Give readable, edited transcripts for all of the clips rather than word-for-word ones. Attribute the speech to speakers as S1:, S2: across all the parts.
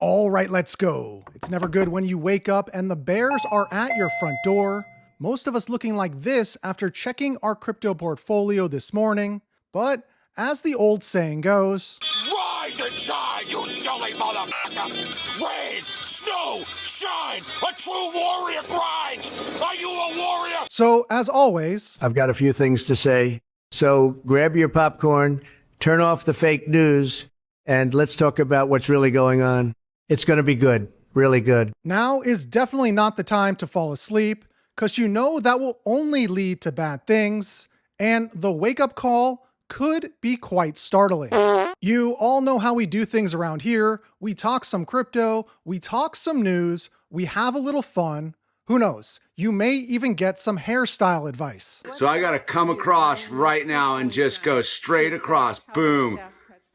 S1: All right, let's go. It's never good when you wake up and the bears are at your front door. Most of us looking like this after checking our crypto portfolio this morning. But as the old saying goes,
S2: rise and shine, you silly motherfucker! Rain, snow, shine! A true warrior grinds! Are you a warrior?
S1: So as always,
S3: I've got a few things to say. So grab your popcorn, turn off the fake news, and let's talk about what's really going on. It's going to be good, really good.
S1: now is definitely not the time to fall asleep, because you know that will only lead to bad things, and the wake-up call could be quite startling. You all know how we do things around here. We talk some crypto, we talk some news, we have a little fun. Who knows? You may even get some hairstyle advice.
S4: So I got to come across right now and just go straight across. Boom.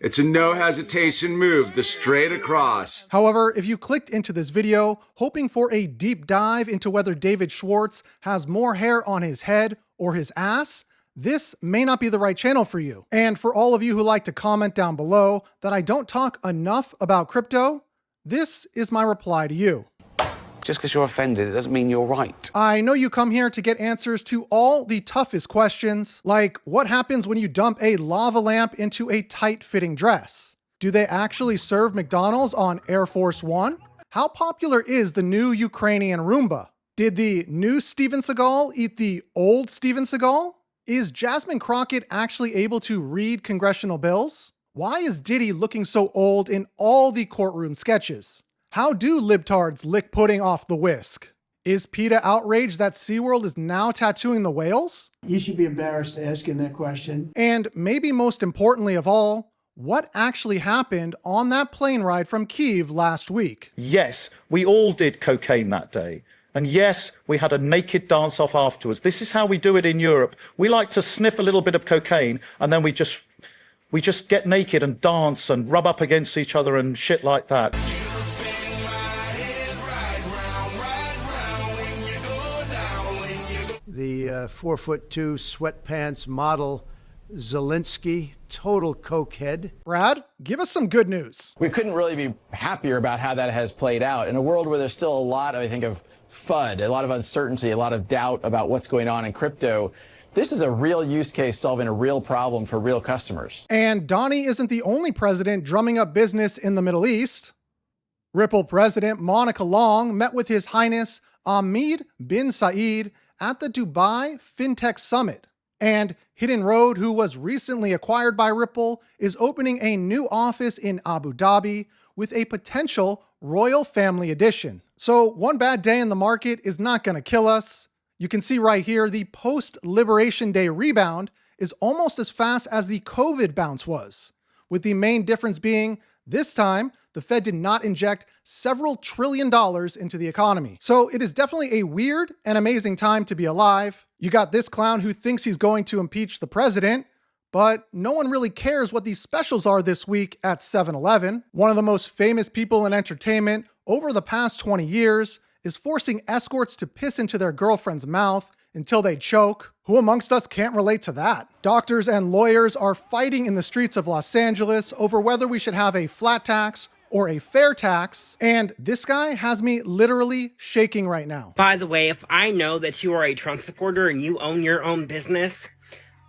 S4: It's a no hesitation move, the straight across.
S1: However, if you clicked into this video hoping for a deep dive into whether David Schwartz has more hair on his head or his ass, this may not be the right channel for you. And for all of you who like to comment down below that I don't talk enough about crypto, this is my reply to you.
S5: Just because you're offended, it doesn't mean you're right.
S1: I know you come here to get answers to all the toughest questions, like what happens when you dump a lava lamp into a tight-fitting dress? Do they actually serve McDonald's on Air Force One? How popular is the new Ukrainian Roomba? Did the new Steven Seagal eat the old Steven Seagal? Is Jasmine Crockett actually able to read congressional bills? Why is Diddy looking so old in all the courtroom sketches? How do libtards lick pudding off the whisk? Is PETA outraged that SeaWorld is now tattooing the whales?
S6: You should be embarrassed asking that question.
S1: And maybe most importantly of all, what actually happened on that plane ride from Kyiv last week?
S7: Yes, we all did cocaine that day. And yes, we had a naked dance-off afterwards. This is how we do it in Europe. We like to sniff a little bit of cocaine and then we just get naked and dance and rub up against each other and shit like that.
S3: The 4'2" sweatpants model Zelensky, total cokehead.
S1: Brad, give us some good news.
S8: We couldn't really be happier about how that has played out in a world where there's still a lot, I think, of FUD, a lot of uncertainty, a lot of doubt about what's going on in crypto. This is a real use case solving a real problem for real customers.
S1: And Donnie isn't the only president drumming up business in the Middle East. Ripple President Monica Long met with His Highness Ahmed bin Saeed at the Dubai FinTech Summit. And Hidden Road, who was recently acquired by Ripple, is opening a new office in Abu Dhabi with a potential royal family edition. So one bad day in the market is not going to kill us. You can see right here the post-Liberation Day rebound is almost as fast as the COVID bounce was, with the main difference being this time the Fed did not inject several $1 trillion into the economy. So it is definitely a weird and amazing time to be alive. You got this clown who thinks he's going to impeach the president, but no one really cares what these specials are this week at 7-Eleven. One of the most famous people in entertainment over the past 20 years is forcing escorts to piss into their girlfriend's mouth until they choke. Who amongst us can't relate to that? Doctors and lawyers are fighting in the streets of Los Angeles over whether we should have a flat tax or a fair tax, and this guy has me literally shaking right now.
S9: By the way, if I know that you are a Trump supporter and you own your own business,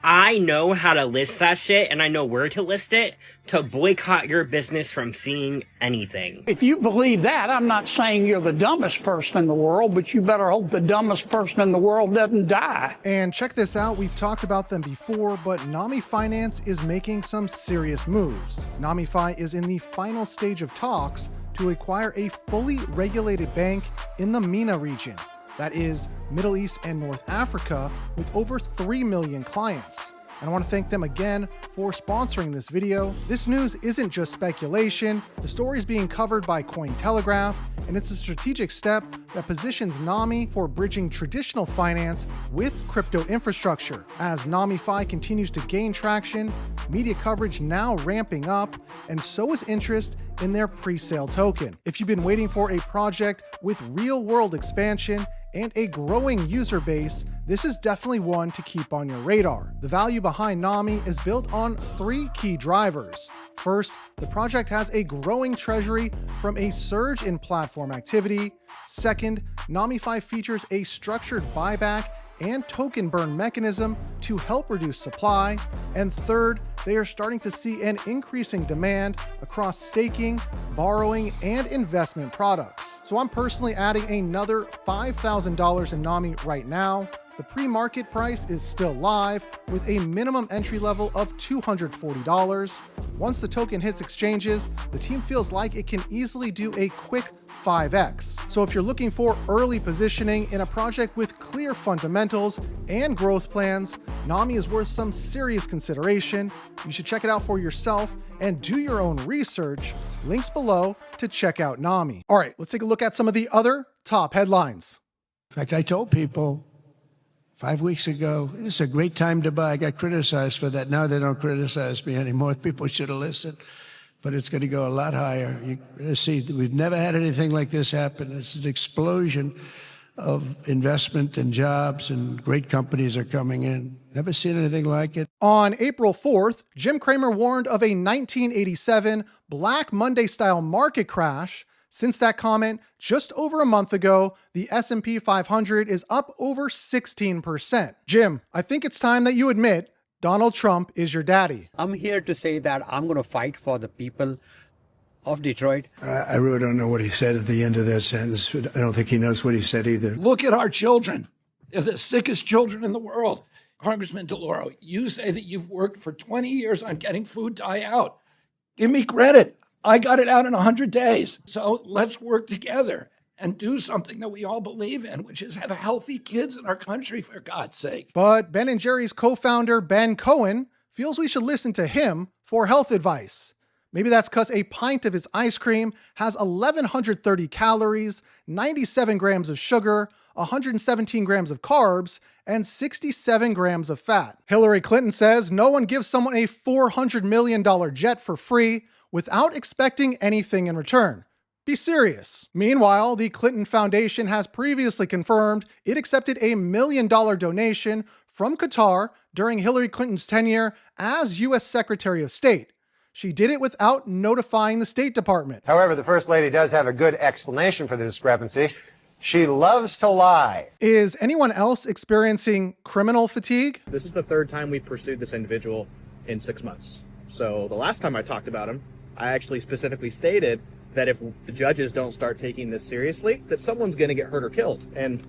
S9: I know how to list that shit and I know where to list it to boycott your business from seeing anything.
S10: If you believe that, I'm not saying you're the dumbest person in the world, but you better hope the dumbest person in the world doesn't die.
S1: And check this out, we've talked about them before, but Nomy Finance is making some serious moves. NomyFi is in the final stage of talks to acquire a fully regulated bank in the MENA region. That is Middle East and North Africa, with over 3 million clients. And I want to thank them again for sponsoring this video. This news isn't just speculation. The story is being covered by Cointelegraph, and it's a strategic step that positions Nomy for bridging traditional finance with crypto infrastructure. As NomyFi continues to gain traction, media coverage now ramping up, and so is interest in their pre-sale token. If you've been waiting for a project with real-world expansion and a growing user base, this is definitely one to keep on your radar. The value behind Nomy is built on 3 key drivers. First, the project has a growing treasury from a surge in platform activity. Second, Nomy features a structured buyback and token burn mechanism to help reduce supply. And third, they are starting to see an increasing demand across staking, borrowing, and investment products. So I'm personally adding another $5,000 in Nomy right now. The pre-market price is still live with a minimum entry level of $240. Once the token hits exchanges, the team feels like it can easily do a quick 5x. So if you're looking for early positioning in a project with clear fundamentals and growth plans, Nomy is worth some serious consideration. You should check it out for yourself and do your own research. Links below to check out Nomy. All right, let's take a look at some of the other top headlines.
S6: In fact, I told people 5 weeks ago, this is a great time to buy. I got criticized for that. Now they don't criticize me anymore. People should have listened. But it's going to go a lot higher. You're going to see, we've never had anything like this happen. It's an explosion of investment and jobs, and great companies are coming in. Never seen anything like it.
S1: On April 4th, Jim Cramer warned of a 1987 Black Monday-style market crash. Since that comment, just over a month ago, the S&P 500 is up over 16%. Jim, I think it's time that you admit Donald Trump is your daddy.
S11: I'm here to say that I'm going to fight for the people of Detroit.
S3: I really don't know what he said at the end of that sentence. I don't think he knows what he said either.
S12: Look at our children. They're the sickest children in the world. Congressman DeLauro, you say that you've worked for 20 years on getting food dye out. Give me credit. I got it out in 100 days. So let's work together and do something that we all believe in, which is have healthy kids in our country, for God's sake.
S1: But Ben & Jerry's co-founder Ben Cohen feels we should listen to him for health advice. Maybe that's because a pint of his ice cream has 1,130 calories, 97 grams of sugar, 117 grams of carbs, and 67 grams of fat. Hillary Clinton says no one gives someone a $400 million jet for free without expecting anything in return. Be serious. Meanwhile, the Clinton Foundation has previously confirmed it accepted a $1 million donation from Qatar during Hillary Clinton's tenure as U.S. Secretary of State. She did it without notifying the State Department.
S13: However, the First Lady does have a good explanation for the discrepancy. She loves to lie.
S1: Is anyone else experiencing criminal fatigue?
S14: This is the third time we've pursued this individual in 6 months. So the last time I talked about him, I actually specifically stated that if the judges don't start taking this seriously, that someone's going to get hurt or killed. And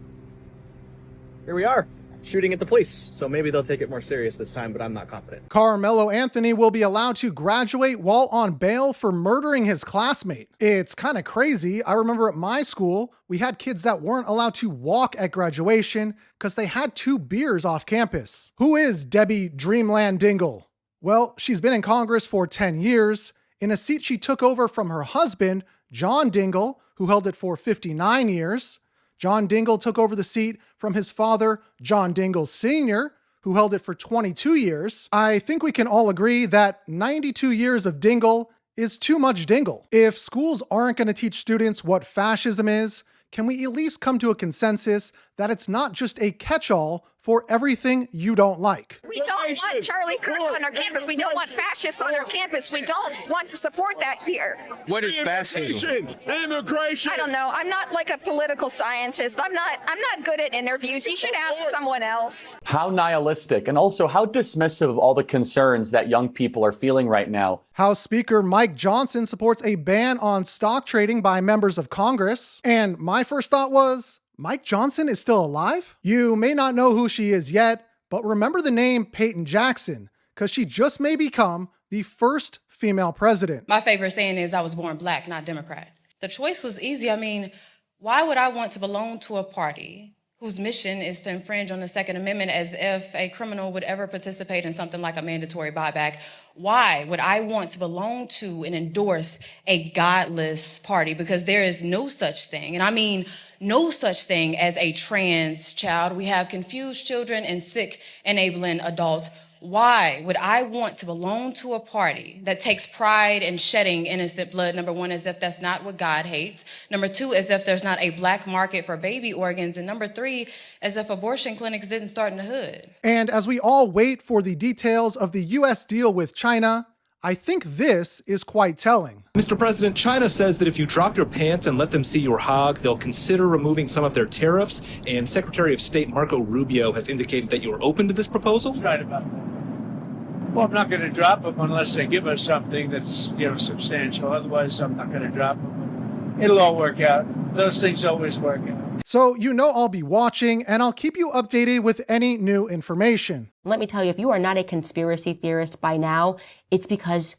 S14: here we are, shooting at the police. So maybe they'll take it more serious this time, but I'm not confident.
S1: Carmelo Anthony will be allowed to graduate while on bail for murdering his classmate. It's kind of crazy. I remember at my school, we had kids that weren't allowed to walk at graduation because they had 2 beers off campus. Who is Debbie Dreamland Dingle? Well, she's been in Congress for 10 years. In a seat she took over from her husband, John Dingell, who held it for 59 years. John Dingell took over the seat from his father, John Dingell Sr., who held it for 22 years. I think we can all agree that 92 years of Dingell is too much Dingell. If schools aren't going to teach students what fascism is, can we at least come to a consensus that it's not just a catch-all for everything you don't like?
S15: We don't want Charlie Kirk on our campus. We don't want fascists on our campus. We don't want to support that here.
S2: What is fascism? Immigration.
S15: I don't know. I'm not like a political scientist. I'm not good at interviews. You should ask someone else.
S16: How nihilistic and also how dismissive of all the concerns that young people are feeling right now.
S1: House Speaker Mike Johnson supports a ban on stock trading by members of Congress. And my first thought was, Mike Johnson is still alive? You may not know who she is yet, but remember the name Peyton Jackson, because she just may become the first female president.
S17: My favorite saying is I was born black, not Democrat. The choice was easy. I mean, why would I want to belong to a party whose mission is to infringe on the Second Amendment as if a criminal would ever participate in something like a mandatory buyback? Why would I want to belong to and endorse a godless party? Because there is no such thing, and I mean no such thing as a trans child. We have confused children and sick, enabling adults. Why would I want to belong to a party that takes pride in shedding innocent blood? Number one, as if that's not what God hates. Number two, as if there's not a black market for baby organs. And number three, as if abortion clinics didn't start in the hood.
S1: And as we all wait for the details of the U.S. deal with China, I think this is quite telling.
S18: Mr. President, China says that if you drop your pants and let them see your hog, they'll consider removing some of their tariffs, and Secretary of State Marco Rubio has indicated that you are open to this proposal?
S19: Right about that. Well, I'm not going to drop them unless they give us something that's, substantial. Otherwise, I'm not going to drop them. It'll all work out. Those things always work out.
S1: So I'll be watching, and I'll keep you updated with any new information.
S20: Let me tell you, if you are not a conspiracy theorist by now, it's because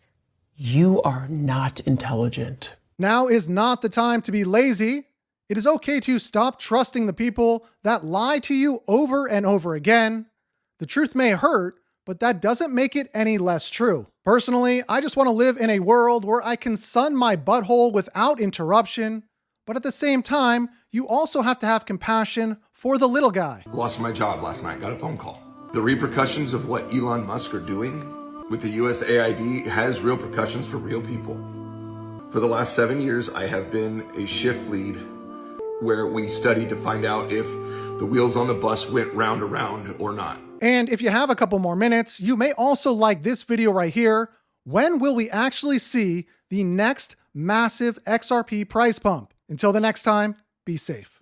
S20: you are not intelligent.
S1: Now is not the time to be lazy. It is okay to stop trusting the people that lie to you over and over again. The truth may hurt, but that doesn't make it any less true. Personally, I just want to live in a world where I can sun my butthole without interruption, but at the same time, you also have to have compassion for the little guy.
S21: Lost my job last night, got a phone call. The repercussions of what Elon Musk are doing with the USAID has real repercussions for real people. For the last 7 years, I have been a shift lead where we studied to find out if the wheels on the bus went round around or not.
S1: And if you have a couple more minutes, you may also like this video right here. When will we actually see the next massive XRP price pump? Until the next time, be safe.